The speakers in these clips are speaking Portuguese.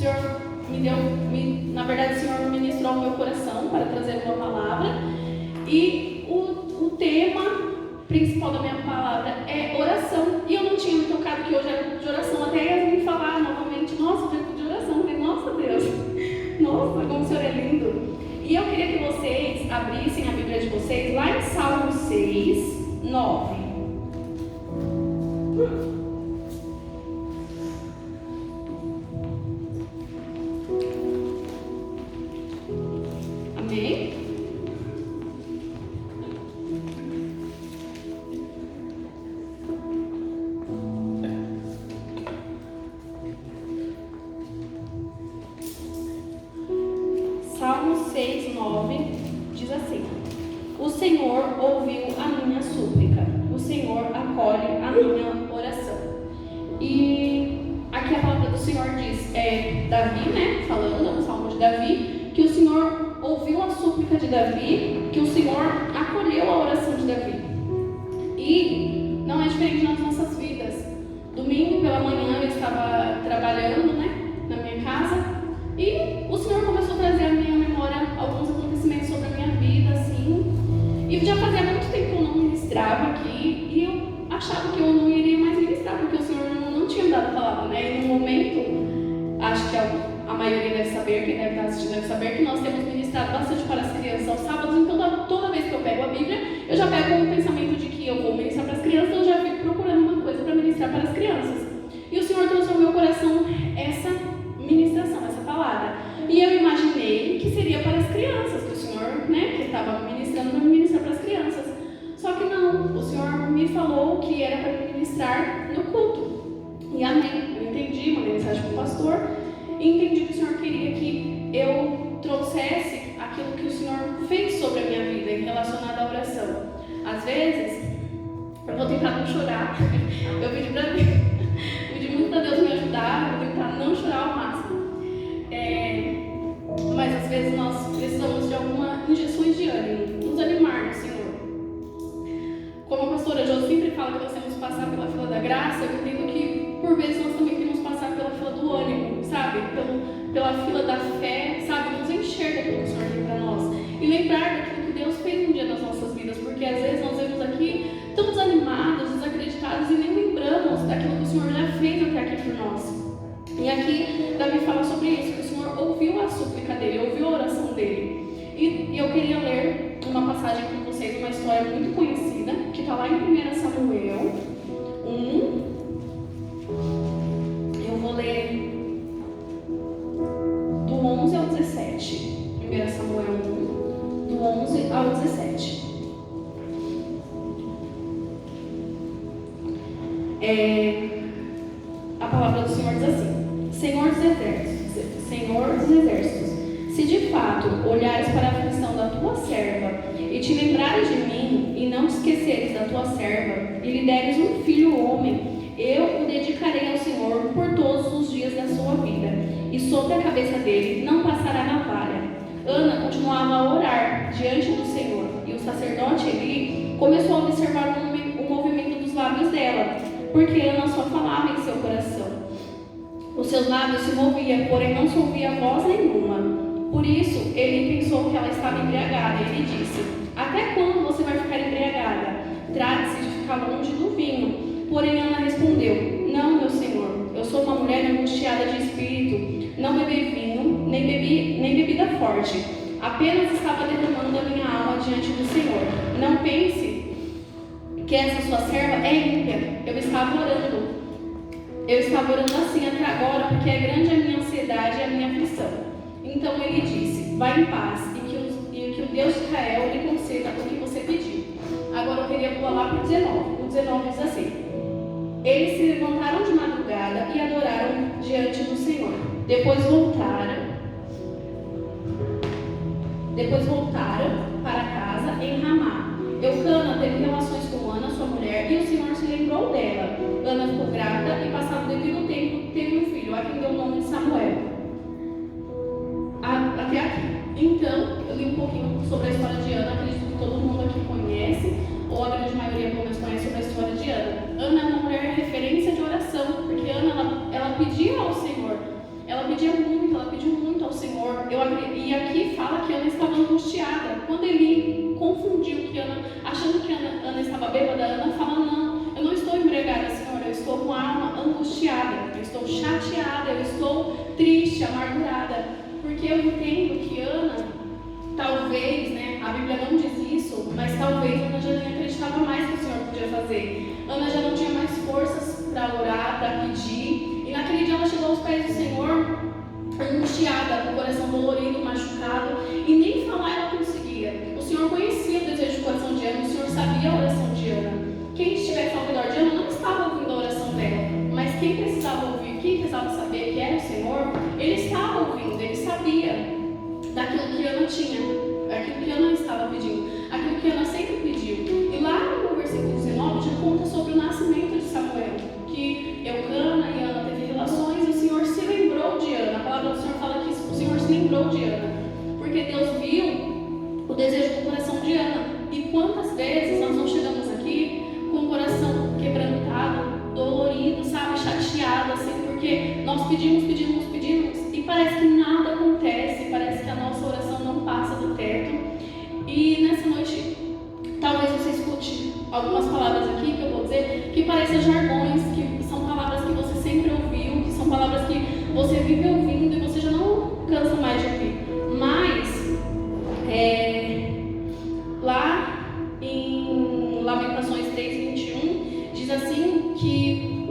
Senhor na verdade, o Senhor ministrou ao meu coração para trazer uma palavra. E o tema principal da minha palavra é oração. E eu não tinha me tocado que hoje era de oração, até Yasmin falar novamente, nossa, hoje é de oração. Eu falei, nossa Deus, nossa, como o Senhor é lindo. E eu queria que vocês abrissem a Bíblia de vocês lá em Salmo 6, 9. Amém? Salmo 6, 9 diz assim: O Senhor ouviu a minha súplica, o Senhor acolhe a minha oração. E aqui a palavra do Senhor diz, Davi, né, falando, o Salmo de Davi, que o Senhor ouviu a súplica de Davi, que o Senhor acolheu a oração de Davi. E não é diferente nas nossas vidas. Domingo pela manhã eu estava trabalhando, né, na minha casa, e o Senhor começou a trazer à minha memória alguns acontecimentos sobre a minha vida, assim. E já fazia muito tempo que eu não ministrava aqui, e eu achava que eu não iria mais ministrar, porque o Senhor não tinha dado a palavra, né? E no momento, acho que a maioria deve saber, quem deve estar assistindo deve saber, que nós temos ministrado bastante para as crianças aos sábados. Então toda vez que eu pego a Bíblia, eu já pego com o pensamento de que eu vou ministrar para as crianças, eu já fico procurando uma coisa para ministrar para as crianças. E o Senhor trouxe ao meu coração essa ministração, essa palavra. E eu imaginei que seria para as crianças, que o Senhor, né, que estava ministrando para ministrar para as crianças. Só que não, o Senhor me falou que era para ministrar no culto. E amém, eu entendi, mandei mensagem para o pastor, e entendi que o Senhor queria que eu trouxesse aquilo que o Senhor fez sobre a minha vida em relacionado à oração. Às vezes, eu vou tentar não chorar, eu pedi muito para Deus me ajudar, eu vou tentar não chorar ao máximo. Mas às vezes nós precisamos de algumas injeções de ânimo, nos animar no Senhor. Como a pastora Jo sempre fala que nós temos que passar pela fila da graça, eu entendo que por vezes nós também temos que passar pela fila do ânimo, sabe? Pela fila da fé, sabe? Nos encher daquilo que o Senhor tem para nós. E lembrar daquilo que Deus fez um dia nas nossas vidas, porque às vezes nós vemos aqui tão desanimados, desacreditados e nem lembramos daquilo que o Senhor já fez até aqui por nós. E aqui Davi fala sobre isso, que o Senhor ouviu a súplica dele, ouviu a oração dele. E eu queria ler uma passagem com vocês, uma história muito conhecida, que está lá em 1 Samuel 1. Eu vou ler do 11 ao 17. 1 Samuel 1, do 11 ao 17. A palavra do Senhor diz assim: Senhor dos exércitos, se de fato olhares para a aflição da tua serva e te lembrares de mim e não te esqueceres da tua serva e lhe deres um filho homem, eu o dedicarei ao Senhor por todos os dias da sua vida, e sobre a cabeça dele não passará navalha. Ana continuava a orar diante do Senhor, e o sacerdote Eli começou a observar o movimento dos lábios dela, porque Ana só falava em seu coração. Os seus lábios se moviam, porém não se ouvia voz nenhuma. Por isso, ele pensou que ela estava embriagada. Ele disse: Até quando você vai ficar embriagada? Trate-se de ficar longe do vinho. Porém, Ana respondeu: Não, meu senhor, eu sou uma mulher angustiada de espírito. Não bebi vinho, nem bebida forte. Apenas estava derramando a minha alma diante do Senhor. Não pense que essa sua serva é ímpia. Eu estava orando assim até agora, porque é grande a minha ansiedade e a minha aflição. Então ele disse: Vá em paz, e que o Deus de Israel lhe conceda o que você pediu. Agora eu queria pular lá para o 19. O 19 diz assim: Eles se levantaram de madrugada e adoraram diante do Senhor. Depois voltaram para casa em Ramá. Eucana teve relações com Ana, sua mulher, e o Senhor se lembrou dela. Ana ficou grávida e, passado o devido tempo, teve um filho, a quem deu o nome de Samuel. Até aqui. Então, eu li um pouquinho sobre a história de Ana, acredito que todo mundo aqui conhece, ou a grande maioria pelo menos conhece sobre a história de Ana. Ana é uma mulher referência de oração, porque Ana, ela pedia ao Senhor, ela pedia muito angustiada, eu estou triste, amargurada, porque eu entendo que Ana, talvez, né, a Bíblia não diz isso, mas talvez Ana já nem acreditava mais que o Senhor podia fazer. Ana já não tinha mais forças para orar, para pedir, e naquele dia ela chegou aos pés do Senhor, angustiada, com o coração dolorido, machucado, e nem falar ela conseguia. O Senhor conhecia o desejo do coração de Ana, o Senhor sabia a oração de Ana. Quem estivesse ao redor de Ana não estava ouvindo a oração dela, mas quem precisava ouvir, quem precisava saber que era o Senhor, ele estava ouvindo, ele sabia daquilo que Ana tinha, daquilo que Ana estava pedindo, aquilo que Ana sempre pediu. E lá no versículo 19 já conta sobre o nascimento de Samuel, que Eucana e Ana teve relações e o Senhor se lembrou de Ana. A palavra do Senhor fala que o Senhor se lembrou de Ana, porque Deus viu o desejo do coração de Ana. E quantas vezes nós não chegamos aqui com o coração quebrantado, dolorido, sabe, chateado, assim, porque nós pedimos e parece que nada acontece, parece que a nossa oração não passa do teto. E nessa noite, talvez você escute algumas palavras aqui que eu vou dizer, que parecem jargões, que são palavras que você sempre ouviu, que são palavras que você vive ouvindo e você já não cansa mais de ouvir. Mas, lá em Lamentações 3:21, diz assim que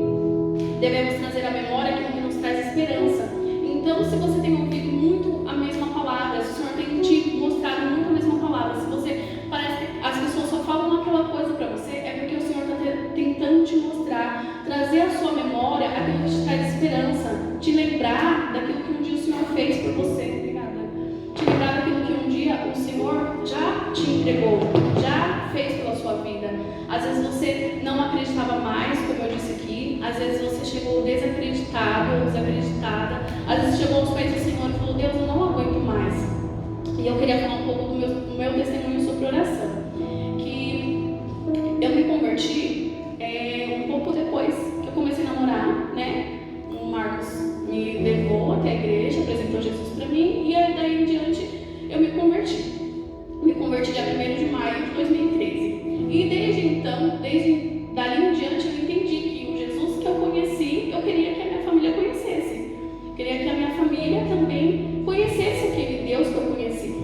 devemos trazer à memória aquilo que nos traz esperança. Então, se você tem ouvido muito a mesma palavra, se o Senhor tem te mostrado muito a mesma palavra, se você parece que as pessoas só falam aquela coisa para você, é porque o Senhor está tentando te mostrar, trazer à sua memória aquilo que te traz esperança, te lembrar daquilo que um dia o Senhor fez por você. Obrigada. Te lembrar daquilo que um dia o Senhor já te entregou, já fez pela sua vida. Às vezes você não acreditava mais, como eu disse aqui, às vezes você chegou desacreditado ou desacreditada, às vezes chegou aos pés do Senhor e falou: Deus, eu não aguento mais. E eu queria falar um pouco do meu testemunho sobre oração, que eu me converti um pouco depois que eu comecei a namorar, né? O Marcos me levou até a igreja, apresentou Jesus para mim, e aí daí em diante eu me converti. Me converti dia 1º de maio de 2013. E desde então, desde dali em diante, eu entendi que o Jesus que eu conheci, eu queria que a minha família conhecesse. Eu queria que a minha família também conhecesse aquele Deus que eu conheci.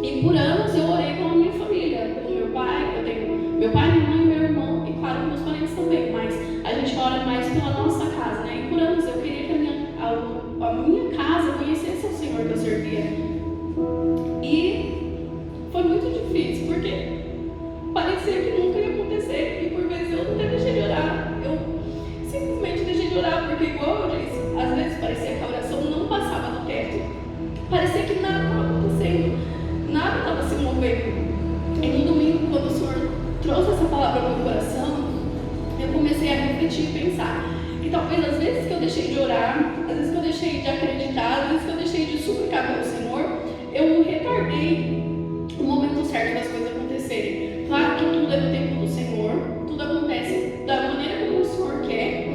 E por anos eu orei com a minha família, pelo meu pai, eu tenho meu pai, minha mãe e meu irmão, e claro, meus parentes também, mas a gente ora mais pela nossa casa, né? E por anos eu queria que a minha casa conhecesse o Senhor que eu servia. E foi muito difícil, porque parecia que nunca ia acontecer, e por vezes eu até deixei de orar. Eu simplesmente deixei de orar, porque igual eu disse, às vezes parecia que a oração não passava do teto. Parecia que nada estava acontecendo, nada estava se movendo. E no domingo, quando o Senhor trouxe essa palavra ao meu coração, eu comecei a refletir e pensar que talvez às vezes que eu deixei de orar, às vezes que eu deixei de acreditar, às vezes que eu deixei de suplicar pelo Senhor, eu retardei o momento certo das coisas acontecerem. Claro que tudo é no tempo do Senhor, tudo acontece da maneira como o Senhor quer,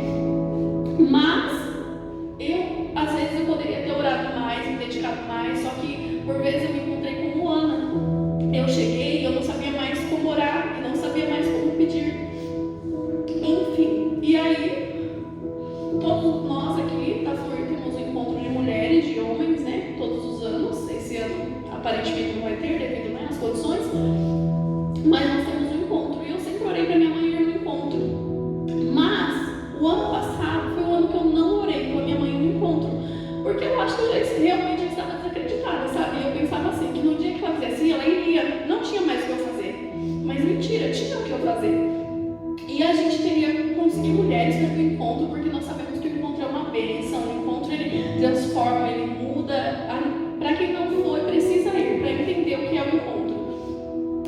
mas às vezes eu poderia ter orado mais, me dedicado mais, só que por vezes eu me encontrei como Ana. Eu cheguei e eu não sabia mais como orar, e não sabia mais como pedir. Enfim, e aí todos nós aqui da FLUIR temos um encontro de mulheres, de homens, né? Todos os anos. Esse ano aparentemente não vai ter devido, né, às condições, mas nós temos um encontro, e eu sempre orei para minha mãe ir no encontro. Mas o ano passado foi o ano que eu não orei com a minha mãe no encontro, porque eu acho que eu realmente estava desacreditada, sabe? E eu pensava assim, que no dia que ela fizesse, ela iria, não tinha mais o que eu fazer. Mas mentira, tinha o que eu fazer. E a gente queria conseguir mulheres para o encontro, porque nós sabemos que o encontro é uma bênção, o encontro ele transforma, ele muda. Para quem não foi, precisa ir, para entender o que é o encontro.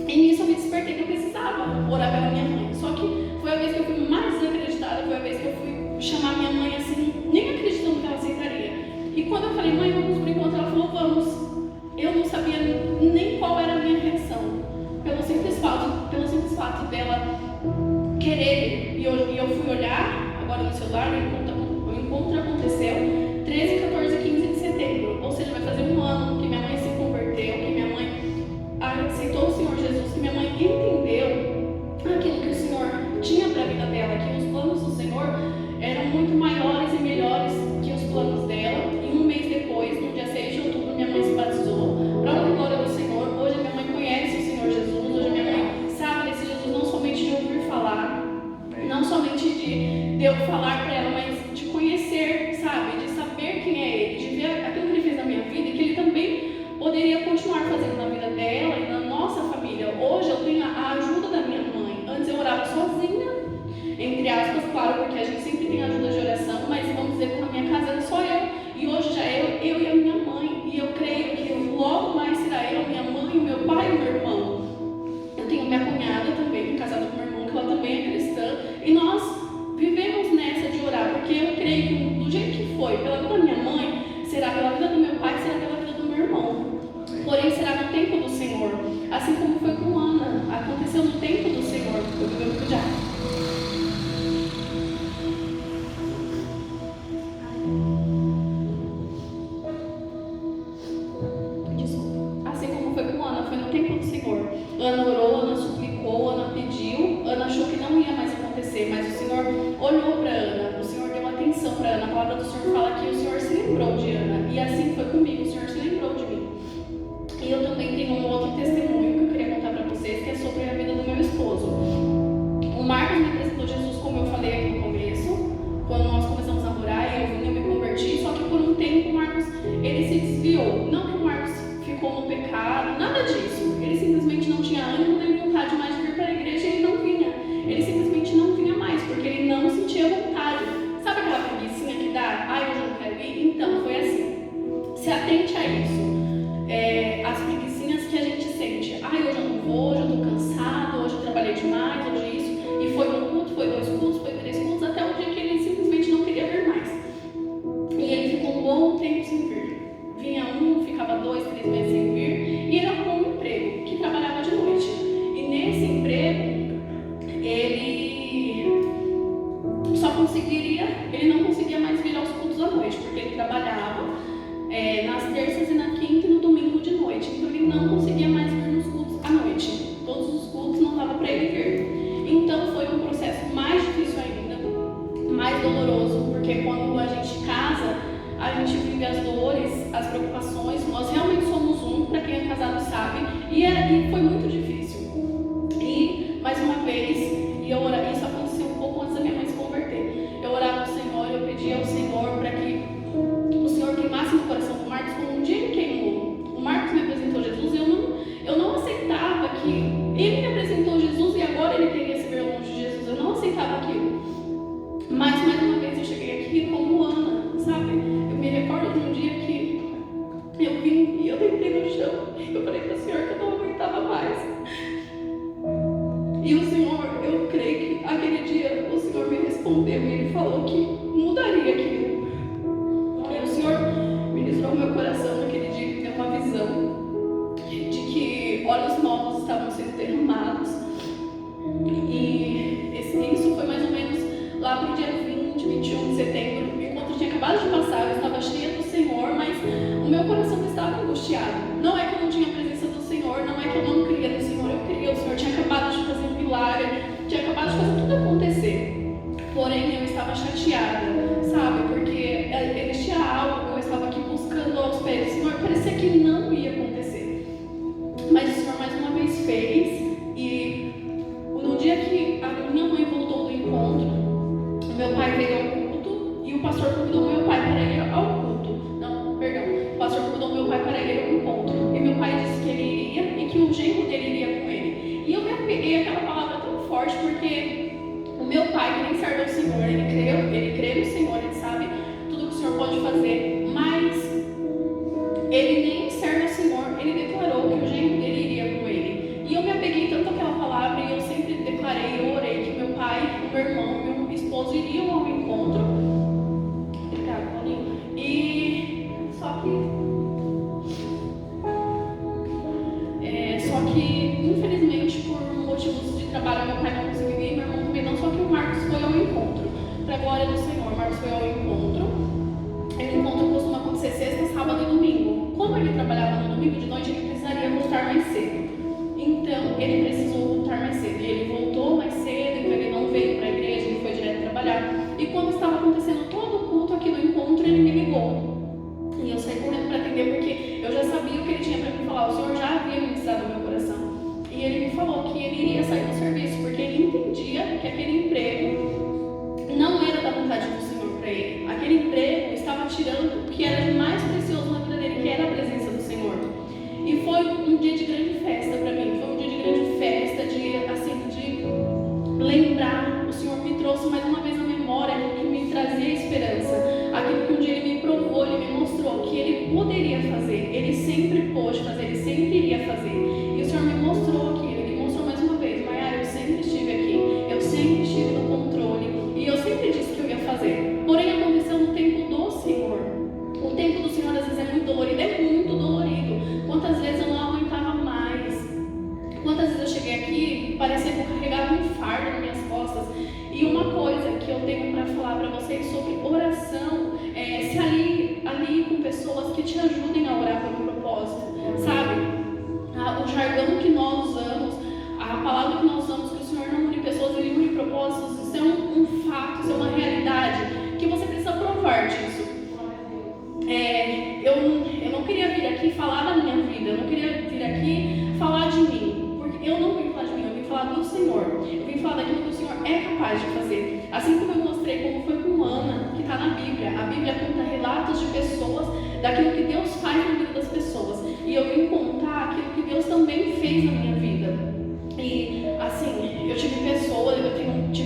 E nisso eu me despertei que eu precisava orar pela minha mãe. Só que foi a vez que eu fui mais desacreditada, foi a vez que eu fui chamar minha mãe assim, nem acreditando que ela aceitaria. E quando eu falei: mãe, vamos para o encontro, ela falou: vamos. Eu não sabia nem qual era a minha reação, pelo simples fato dela querer. E eu fui olhar agora no celular, o encontro aconteceu 13, 14 e 15 de setembro, ou seja, vai fazer um ano que minha mãe se converteu, que minha mãe aceitou o Senhor Jesus, que minha mãe entendeu aquilo que o Senhor tinha para a vida dela, que os planos do Senhor eram muito maiores e melhores que os planos Já. Desculpa. Assim como foi com Ana, foi no tempo do Senhor. Ana orou, Ana suplicou, Ana pediu, Ana achou que não ia mais acontecer, mas o Senhor olhou para Ana, o Senhor deu atenção para Ana. A palavra do Senhor fala que o Senhor se lembrou de Ana, e assim foi comigo, o Senhor se lembrou de mim. E eu também tenho um outro testemunho que eu queria contar para vocês, que é sobre a vida do meu esposo. O Marcos me apresentou Jesus, como eu falei aqui no começo, quando nós começamos a namorar, eu me converti, só que por um tempo o Marcos, ele se desviou. Não que o Marcos ficou no pecado, nada disso. Ele simplesmente não tinha ânimo nem vontade mais de vir para a igreja, e ele não vinha. Ele simplesmente não vinha mais, porque ele não sentia vontade. Sabe aquela preguicinha que dá? Ai, hoje eu não quero ir? Então, foi assim. Se atente a isso. As preguicinhas que a gente sente. Ai, hoje eu não vou, hoje eu estou cansado, hoje eu trabalhei demais, hoje isso. E foi um culto, foi 2 cultos, foi 3 cultos, até o dia que ele simplesmente não queria vir mais. E ele ficou um bom tempo sem vir. Vinha ficava 2, 3 meses sem vir, e ele arrumou um emprego, que trabalhava de noite. E nesse emprego, ele não conseguia mais vir aos cultos à noite, porque ele trabalhava nas terças e na quinta e no domingo de noite. Então ele não conseguia mais vir nos cultos à noite. Todos os cultos não dava para ele vir. Então foi um processo mais difícil ainda, mais doloroso, porque quando a gente casa, a gente vive as dores, as preocupações. Nós realmente somos para quem é casado sabe, e foi muito difícil. E mais uma vez, isso aconteceu um pouco antes da minha mãe se converter. Eu orava ao Senhor, eu pedia ao Senhor para que o Senhor queimasse no coração do Marcos, como um dia ele queimou. O Marcos me apresentou Jesus, e eu não aceitava que ele me apresentou Jesus e agora ele queria se ver longe de Jesus. Eu não aceitava aquilo. Mas mais uma vez eu cheguei aqui como Ana, sabe? Eu me recordo de um dia que eu vim e eu deitei no chão. Eu falei para o Senhor que eu não aguentava mais. E o Senhor, eu creio que aquele dia o Senhor me respondeu e Ele falou que mudaria aquilo. E o Senhor ministrou meu coração naquele dia, que deu uma visão de que olhos novos estavam sendo derramados. E isso foi mais ou menos lá para o dia 20, 21 de setembro. Enquanto eu tinha acabado de passar, eu estava cheia do Senhor, mas o meu coração estava angustiado. Não é que eu não tinha a presença do Senhor, não é que eu não cria no Senhor, eu queria. O Senhor tinha acabado de fazer um milagre, tinha acabado de fazer tudo acontecer. Porém, eu estava chateada, sabe? Porque existia algo que eu estava aqui buscando aos pés do Senhor, parecia que não ia acontecer. Mas o Senhor mais uma vez fez, e no dia que a minha mãe voltou do encontro, o meu pai veio ao culto e o pastor convidou meu pai para ir ao culto. O pastor convidou meu pai para ir ao encontro. E meu pai disse que ele iria e que o genro dele iria com ele. E eu me apeguei àquela palavra tão forte, porque o meu pai, que nem serve ao Senhor, ele crê no Senhor, ele sabe tudo que o Senhor pode fazer, mas ele nem serve ao Senhor, ele declarou que o genro dele iria com ele. E eu me apeguei tanto àquela palavra, e eu sempre declarei, eu orei que meu pai, o meu irmão, meu esposo iriam ao encontro. Obrigada, Paulinho. Só que, infelizmente, por motivos de trabalho, meu pai não conseguiu ir, meu irmão também não. Só que o Marcos foi ao encontro. Para a glória do Senhor, o Marcos foi ao encontro. O encontro costuma acontecer sexta, sábado e domingo. Como ele trabalhava no domingo de noite, ele precisaria voltar mais cedo. Então, ele precisou voltar mais cedo. E ele voltou mais cedo, então ele não veio para a igreja, ele foi direto trabalhar. E quando estava acontecendo todo o culto aqui no encontro, ele me ligou. E eu saí correndo para atender, porque eu já sabia o que ele tinha para me falar. O Senhor já havia ministrado no meu coração. E ele me falou que ele iria sair do serviço, porque ele entendia que aquele emprego não era da vontade do Senhor para ele. Aquele emprego estava tirando o que era de mais precioso na vida dele, que era a presença do Senhor. E foi um dia de grande festa para mim. Foi um dia de grande festa, de lembrar. O Senhor me trouxe mais uma vez a memória que me trazia esperança. Aquilo que um dia ele me provou, ele me mostrou que ele poderia fazer. Ele sempre pôde fazer, ele sempre iria fazer. E o Senhor me mostrou aquilo, ele me mostrou mais uma vez. Maiara, eu sempre estive aqui, eu sempre estive no controle. E eu sempre disse que eu ia fazer. Porém, aconteceu no tempo do Senhor. O tempo do Senhor às vezes é muito dolorido, Quantas vezes eu não aguentava mais. Quantas vezes eu cheguei aqui, parecia que eu carregava um fardo nas minhas que te ajudem a orar por um propósito, sabe? O jargão que nós usamos, a palavra que nós usamos, que o Senhor não une pessoas, Ele une propósitos, isso é um fato, isso é uma realidade, que você precisa provar disso. Eu não queria vir aqui falar da minha vida, eu não queria vir aqui falar de mim, porque eu não vim falar de mim, eu vim falar do Senhor, eu vim falar daquilo que o Senhor é capaz de fazer. Assim como eu mostrei como foi com Ana, que está na Bíblia. A Bíblia conta relatos de pessoas, daquilo que Deus faz na vida das pessoas, e eu vim contar aquilo que Deus também fez na minha vida. E assim, eu tive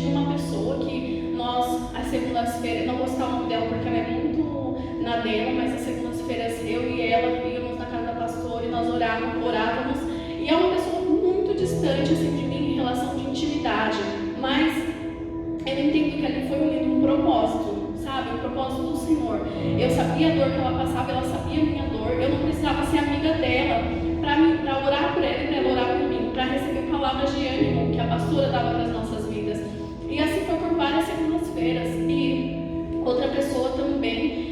uma pessoa que nós, às segundas-feiras, não vou citar o nome dela porque ela é muito na dela, mas às segundas-feiras eu e ela íamos na casa da pastora e nós orávamos, e é uma pessoa muito distante assim, de mim em relação de intimidade, mas eu entendo que ali foi unido um propósito, sabe? Um propósito do Senhor. Eu sabia a dor que ela passava, ela sabia a minha dor, eu não precisava ser amiga dela para orar por ela e para ela orar por mim, para receber palavras de ânimo que a pastora dava para as nossas vidas. E assim foi por várias segundas-feiras. E outra pessoa também,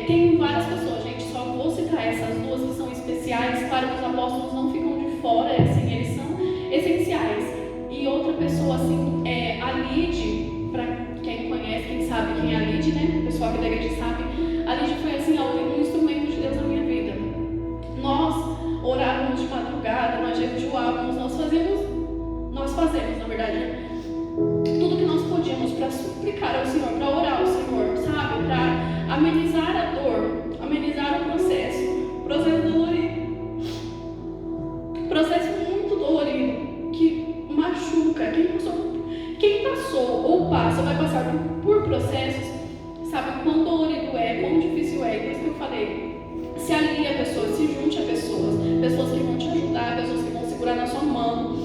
tem várias pessoas, gente, só vou citar essas duas que são especiais, claro que os apóstolos não ficam de fora, assim, eles são essenciais. E outra pessoa, assim, a Lide, para quem conhece, quem sabe quem é a Lide, né? O pessoal aqui da igreja sabe, a Lide foi, assim, um instrumento de Deus na minha vida. Nós orávamos de madrugada, nós jejuávamos, nós fazemos, na verdade, né? Tudo que nós podíamos para suplicar ao Senhor, para orar ao Senhor, sabe? Para amenizar a dor, amenizar o processo dolorido. Processo muito dolorido, que machuca. Quem passou ou passa, vai passar por processos, sabe quão dolorido é, quão difícil é. E por isso que eu falei, se alie a pessoas, se junte a pessoas que vão te ajudar, pessoas que vão segurar na sua mão.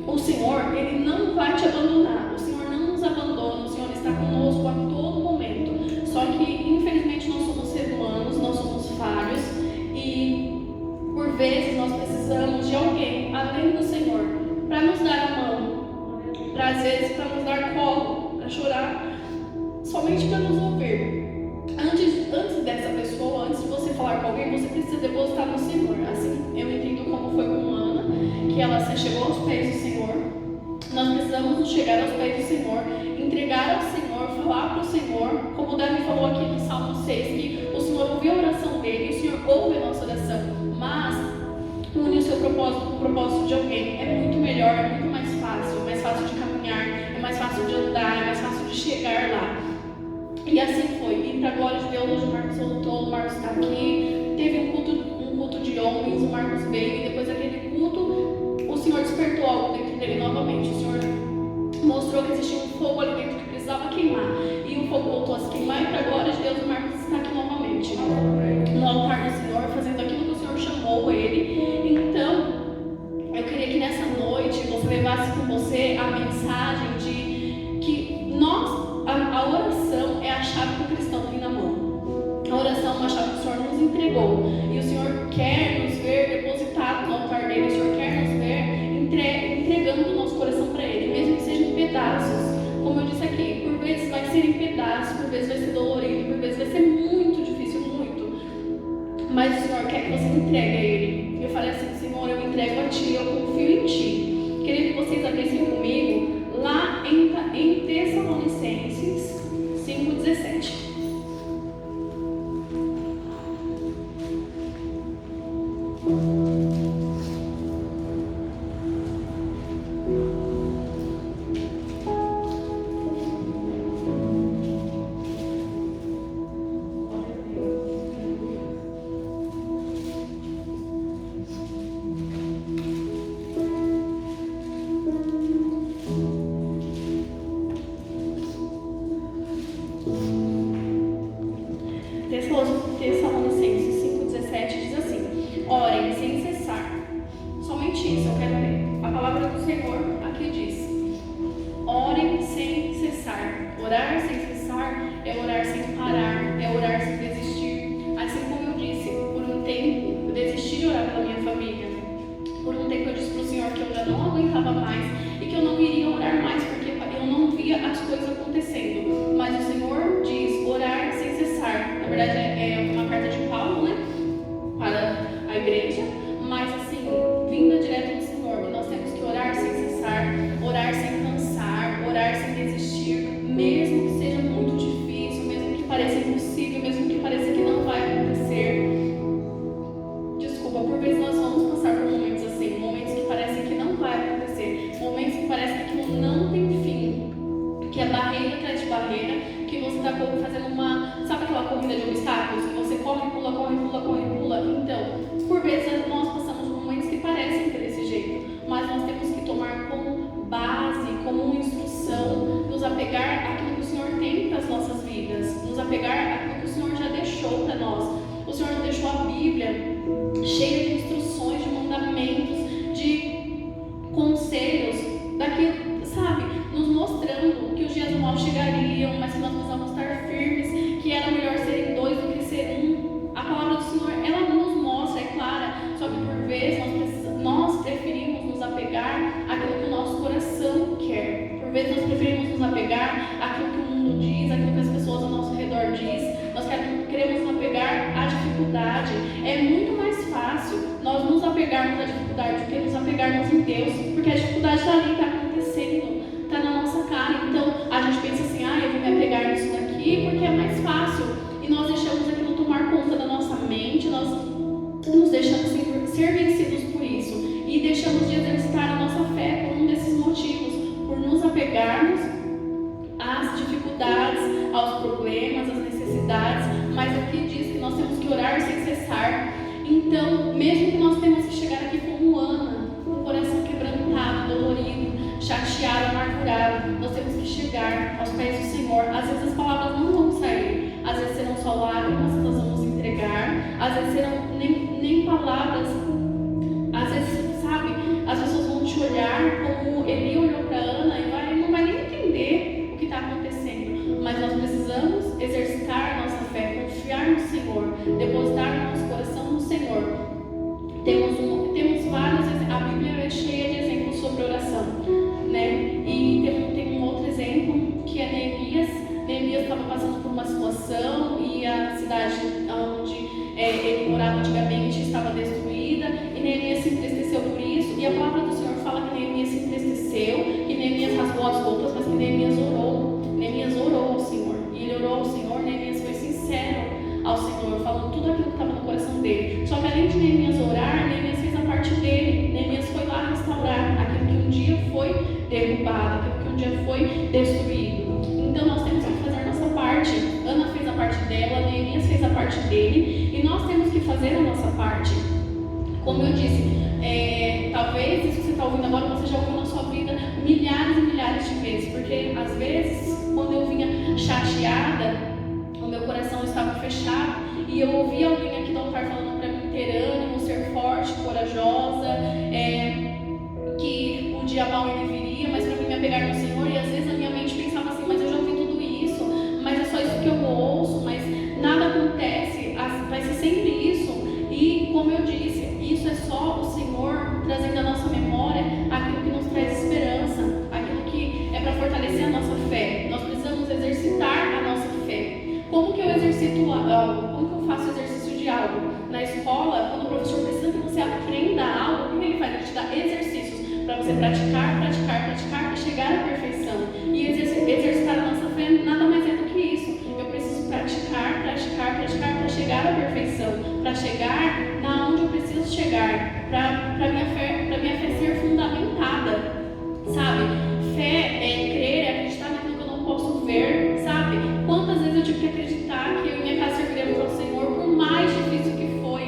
O Senhor, Ele não vai te abandonar, o Senhor não nos abandona, o Senhor está conosco a todo momento. Só que, infelizmente, nós somos seres humanos, nós somos falhos e, por vezes, nós precisamos de alguém, além do Senhor, para nos dar a mão, às vezes, para nos dar colo, para chorar, somente para nos ouvir. Antes dessa pessoa, antes de você falar com alguém, você precisa depositar no Senhor. Assim, eu entendo como foi com Ana, que ela se chegou aos pés do Senhor. Nós precisamos nos chegar aos pés do Senhor, entregar ao Senhor, falar para o Senhor, como o Davi falou aqui no Salmo 6, que o Senhor ouviu a oração dele, e o Senhor ouve a nossa oração, mas une o seu propósito com o propósito de alguém. É muito melhor, é muito mais fácil de caminhar, é mais fácil de andar, é mais fácil de chegar lá. E assim foi. E para a glória de Deus, hoje o Marcos voltou, o Marcos está aqui. Teve um culto de homens, o Marcos veio, e depois daquele culto, o Senhor despertou algo dentro dele novamente. O Senhor mostrou que existia um fogo ali dentro que precisava queimar. E o fogo voltou a se queimar, e para a glória de Deus, o Marcos está aqui novamente, no altar do Senhor, fazendo aquilo que o Senhor chamou ele. Então, eu queria que nessa noite você levasse com você a mensagem de que a oração é a chave que o cristão tem na mão. A oração é uma chave que o Senhor nos entregou. E o Senhor quer nos ver depositados no altar dele. O Senhor quer nos ver entregando o nosso coração para Ele, mesmo que seja em pedaços. Como eu disse aqui, por vezes vai ser em pedaços, por vezes vai ser dolorido, por vezes vai ser muito difícil, muito. Mas o Senhor quer que você entregue a Ele. Eu falei assim, Senhor, eu entrego a Ti, eu confio em Ti. Queria que vocês abrissem comigo lá em Tessalonicenses 5:17. Tessalonicenses 5:17 diz assim: orem sem cessar. Somente isso eu quero ler. A palavra do Senhor aqui diz: orem sem cessar. Orar sem cessar é orar sem parar, é orar sem desistir. Assim como eu disse, por um tempo eu desisti de orar pela minha família. Por um tempo eu disse para o Senhor que eu já não aguentava mais e que eu não iria orar mais porque eu não via as coisas acontecendo. Mas o Senhor diz orar sem cessar. Na verdade é uma carta de Paulo, né? dificuldade. É muito mais fácil nós nos apegarmos à dificuldade do que nos apegarmos em Deus, porque a dificuldade está ali, está acontecendo, está na nossa cara. Então a gente pensa assim, eu vou me apegar nisso daqui porque é mais fácil, e nós deixamos aquilo tomar conta da nossa mente, nós nos deixamos ser vencidos por isso e deixamos de exercitar a nossa fé por um desses motivos, por nos apegarmos às dificuldades, aos problemas, às necessidades. Mas aqui diz que nós temos que orar sem cessar. Então, mesmo que nós tenhamos que chegar aqui como Ana, com o coração quebrantado, dolorido, chateado, amargurado, nós temos que chegar aos pés do Senhor. Às vezes as palavras não vão sair, às vezes serão só lágrimas que nós vamos entregar, às vezes serão nem palavras, às vezes, sabe, as pessoas vão te olhar como Eli olhou para Ana e não vai nem entender o que está acontecendo. Mas nós precisamos exercitar a nossa fé, confiar no Senhor, depositar no nosso coração no Senhor. Temos vários, a Bíblia é cheia de exemplos sobre oração, né? E tem um outro exemplo que é Neemias. Neemias estava passando por uma situação e a cidade onde ele morava antigamente estava destruída, e Neemias se entristeceu por isso. E a palavra do Senhor fala que Neemias se entristeceu, que Neemias rasgou as roupas, mas que Neemias orou. Neemias orou ao Senhor, e ele orou ao Senhor. Neemias foi sincero ao Senhor, falando tudo aquilo que estava no coração dele. Só que além de Neemias orar, Neemias fez a parte dele. Neemias foi lá restaurar aquilo que um dia foi derrubado, aquilo que um dia foi destruído. Então nós temos que fazer a nossa parte. Ana fez a parte dela, Neemias fez a parte dele, e nós temos que fazer a nossa parte. Como eu disse, talvez isso que você está ouvindo agora você já ouviu na sua vida milhares e milhares de vezes, porque às vezes quando eu vinha chateada, o meu coração estava fechado e eu ouvia alguém aqui do altar falando para mim ter ânimo, ser forte, corajosa, que o dia mal ele viria, mas para mim me apegar no Senhor. E às vezes a minha mente pensava assim, mas eu já ouvi tudo isso, mas é só isso que eu ouço, mas nada acontece, vai ser sempre isso. E como eu disse, isso é só o Senhor trazendo à nossa memória aquilo que nos traz esperança, aquilo que é para fortalecer a nossa fé. Nós precisamos exercitar a nossa fé. Como que eu exercito algo? Como que eu faço exercício de algo? Na escola, quando o professor precisa que você aprenda algo, o que ele faz? Ele te dá exercícios para você praticar e chegar à perfeição. E exercitar a nossa fé nada mais é do que isso. Eu preciso praticar para chegar à perfeição, para chegar na onde eu preciso chegar, para minha fé ser fundamentada, sabe? Fé é crer, é acreditar naquilo que eu não posso ver, sabe? Quantas vezes eu tive que acreditar que eu e minha casa serviremos ao Senhor, por mais difícil que foi,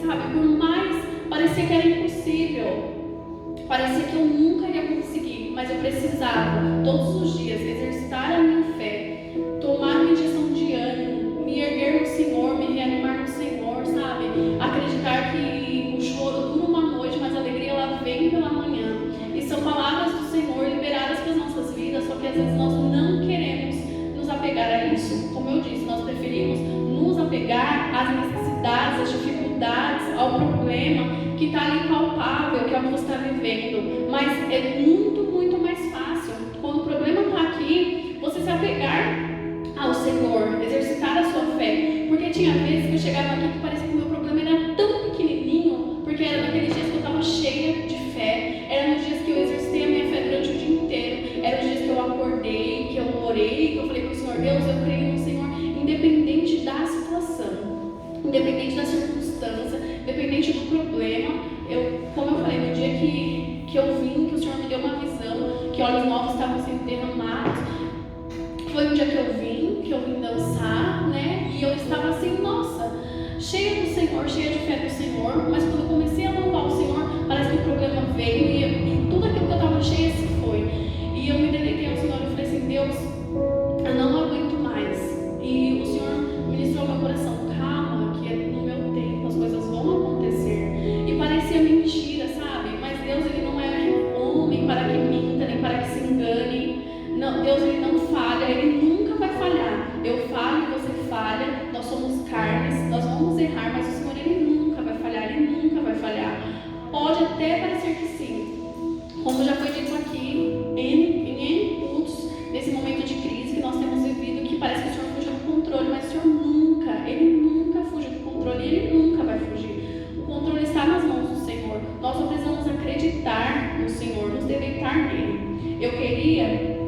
sabe? Por mais parecia que era impossível, parecia que eu nunca iria conseguir, mas eu precisava todos os dias exercitar a minha fé, tomar uma injeção de ânimo, me erguer no Senhor, me reanimar no Senhor, sabe? Acreditar que o choro dura uma noite, mas a alegria ela vem pela manhã. E são palavras do Senhor liberadas para as nossas vidas, só que às vezes nós não queremos nos apegar a isso. Como eu disse, nós preferimos nos apegar às necessidades, às dificuldades, ao problema que está ali palpável, que é o que você está vivendo. Mas é muito, muito mais fácil, quando o problema está aqui, você se apegar ao Senhor, exercitar a sua fé. Porque tinha vezes que eu chegava aqui que parecia que o meu problema era tão pequenininho, porque era naqueles dias que eu estava cheia de fé, era nos dias que eu exercitei a minha fé durante o dia inteiro, era nos dias que eu acordei, que eu orei, que eu falei para o Senhor, Deus, eu creio no Senhor, independente da situação, independente da circunstância, independente do problema. Como eu falei, no dia que eu vim, que o Senhor me deu uma visão, que olhos novos estavam sendo derramados, foi um dia que eu vim dançar, né? E eu estava assim, nossa, cheia do Senhor, cheia de fé do Senhor. Mas quando eu comecei a louvar o Senhor, parece que o problema veio e tudo aquilo que eu estava cheia se foi. E eu me deleitei ao Senhor e falei assim, Deus, eu não aguento mais. E o Senhor ministrou meu coração, calma, que no meu tempo as coisas vão acontecer. E parecia mentira, sabe? Mas Deus, Ele não é homem para que minta, nem para que se engane. Não, Deus, Ele não falha, Ele nunca vai falhar. Eu falho e você falha, nós somos carnes, nós vamos errar, mas o Senhor, Ele nunca vai falhar, Ele nunca vai falhar. Pode até parecer que sim, como já foi dito aqui, queria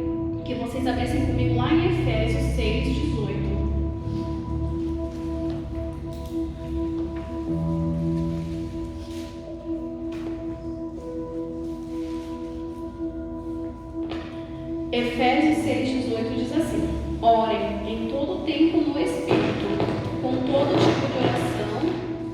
que vocês abrissem comigo lá em Efésios 6:18. Efésios 6:18 diz assim: orem em todo tempo no Espírito, com todo tipo de oração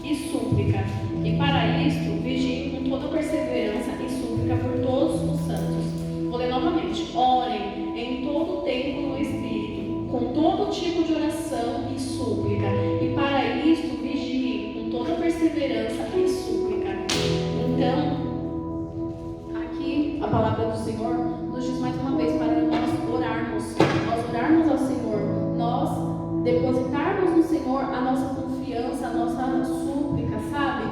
e súplica, e para isto vigiem com toda perseverança e súplica por todos os santos. Vou ler novamente: orem em todo tempo no Espírito, com todo tipo de oração e súplica, e para isto vigiem com toda perseverança e súplica. Então, aqui a palavra do Senhor nos diz mais uma vez para nós orarmos ao Senhor, nós depositarmos no Senhor a nossa confiança, a nossa súplica, sabe?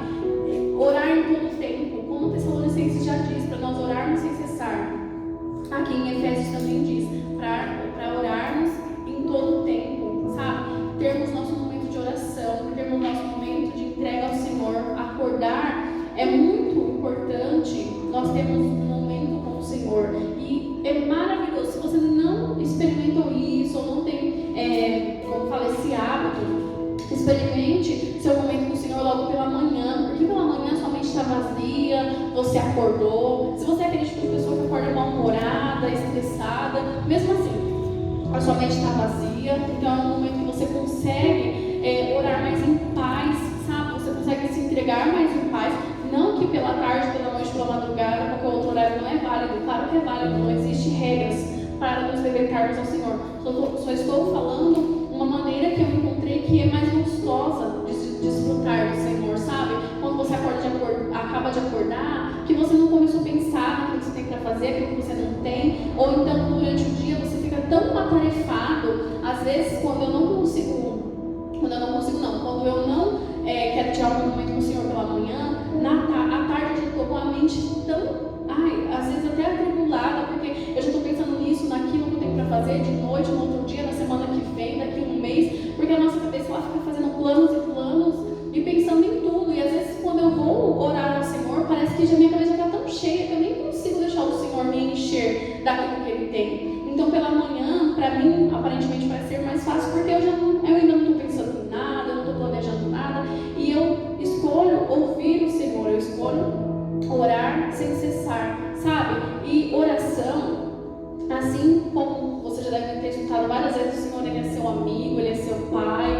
Orar em todo tempo, como o Tessalonicenses já diz, para nós orarmos sem cessar. Aqui em Efésios também diz, para orarmos em todo tempo, sabe? Termos nosso momento de oração, termos nosso momento de entrega ao Senhor, acordar. É muito importante nós termos um momento com o Senhor, e é maravilhoso. Se você não experimentou isso ou não tem, como fala, esse hábito, experimente seu momento com o Senhor logo pela manhã, porque pela manhã sua mente está vazia, você acordou. Se você é aquele tipo de pessoa que acorda mal-humorada, estressada, mesmo assim, a sua mente está vazia, então é um momento que você consegue orar mais em paz, sabe? Você consegue se entregar mais em paz. Não que pela tarde, pela noite, pela madrugada, qualquer outro horário não é válido. Claro que é válido, não existe regras para nos dedicarmos ao Senhor. Só estou falando uma maneira que eu encontrei que é mais gostosa de desfrutar do Senhor, sabe? Quando você acaba de acordar, que você não começou a pensar naquilo que você tem para fazer, aquilo que você não tem, ou então durante o dia você fica tão atarefado. Às vezes, quando eu não quero tirar um momento com o Senhor pela manhã, à tarde eu já estou com a mente tão, às vezes até atribulada, porque eu já estou pensando nisso, naquilo que eu tenho para fazer de noite, no outro dia, na semana que vem, daqui a um mês, porque a nossa cabeça ela fica fazendo planos e planos e pensando em tudo. E às vezes quando eu vou orar ao Senhor, parece que já minha cabeça está tão cheia que eu nem consigo deixar o Senhor me encher daquilo que Ele tem. Então pela manhã, para mim, aparentemente vai ser mais fácil, porque eu ainda não estou pensando em nada, eu não estou planejando nada, e eu escolho ouvir o Senhor, eu escolho orar sem cessar, sabe? E oração, assim como você já deve ter escutado várias vezes, o Senhor, Ele é seu amigo, Ele é seu pai,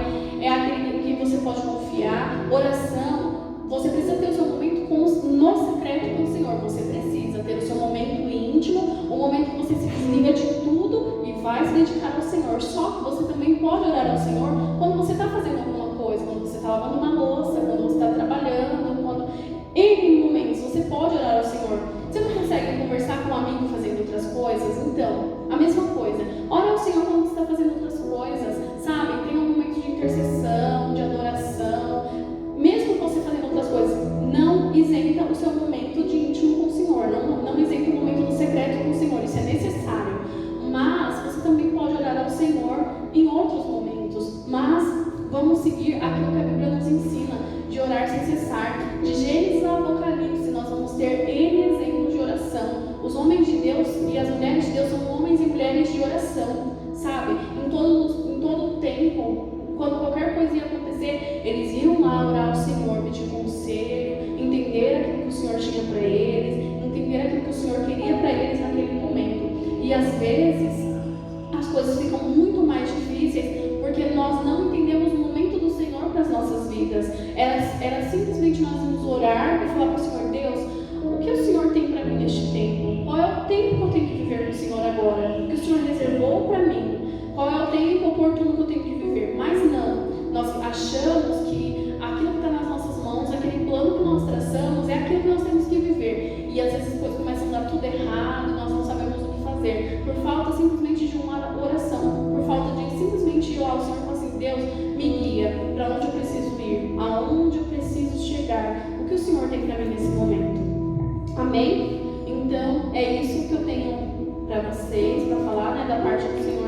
é aquele em que você pode confiar. Oração, você precisa ter o seu momento no secreto com o Senhor, você precisa ter o seu momento íntimo, o momento que você se desliga de tudo e vai se dedicar ao Senhor. Só que você também pode orar ao Senhor quando você está fazendo alguma coisa, quando você está lavando uma louça, quando você está trabalhando, em momentos você pode orar ao Senhor. Você não consegue conversar com um amigo fazendo outras coisas? Então, a mesma coisa. Ora ao Senhor quando você está fazendo outras coisas, sabe? Tem um momento de intercessão, de adoração. Mesmo você fazendo outras coisas, não isenta o seu momento de íntimo com o Senhor. Não isenta o momento do secreto com o Senhor. Isso é necessário. Mas você também pode orar ao Senhor em outros momentos. Mas vamos seguir aquilo que a Bíblia nos ensina, de orar sem cessar. De Gênesis a Apocalipse, nós vamos ter N exemplos de oração. Os homens de Deus e as mulheres de Deus são homens e mulheres de oração, sabe? Em todo o tempo, quando qualquer coisa ia acontecer, eles iam lá orar ao Senhor, pedir conselho, entender aquilo que o Senhor tinha para eles, entender aquilo que o Senhor queria para eles naquele momento. E às vezes, as coisas ficam muito mais difíceis porque nós não entendemos o momento do Senhor para as nossas vidas. Era simplesmente nós irmos orar e falar para o Senhor: Deus, o que o Senhor tem para mim neste tempo? Qual é o tempo que eu tenho que viver com o Senhor agora? O que o Senhor reservou para mim? Qual é o tempo oportuno que eu tenho que viver? Mas não, nós achamos que aquilo que está nas nossas mãos, aquele plano que nós traçamos, é aquilo que nós temos que viver. E às vezes as coisas começam a dar tudo errado, nós não sabemos o que fazer, por falta simplesmente de uma oração, por falta de simplesmente ir lá ao Senhor e falar assim: Deus, me guia para onde eu preciso ir, aonde eu preciso chegar, o que o Senhor tem para mim nesse momento. Amém? Então é isso que eu tenho para vocês, para falar, da parte do Senhor.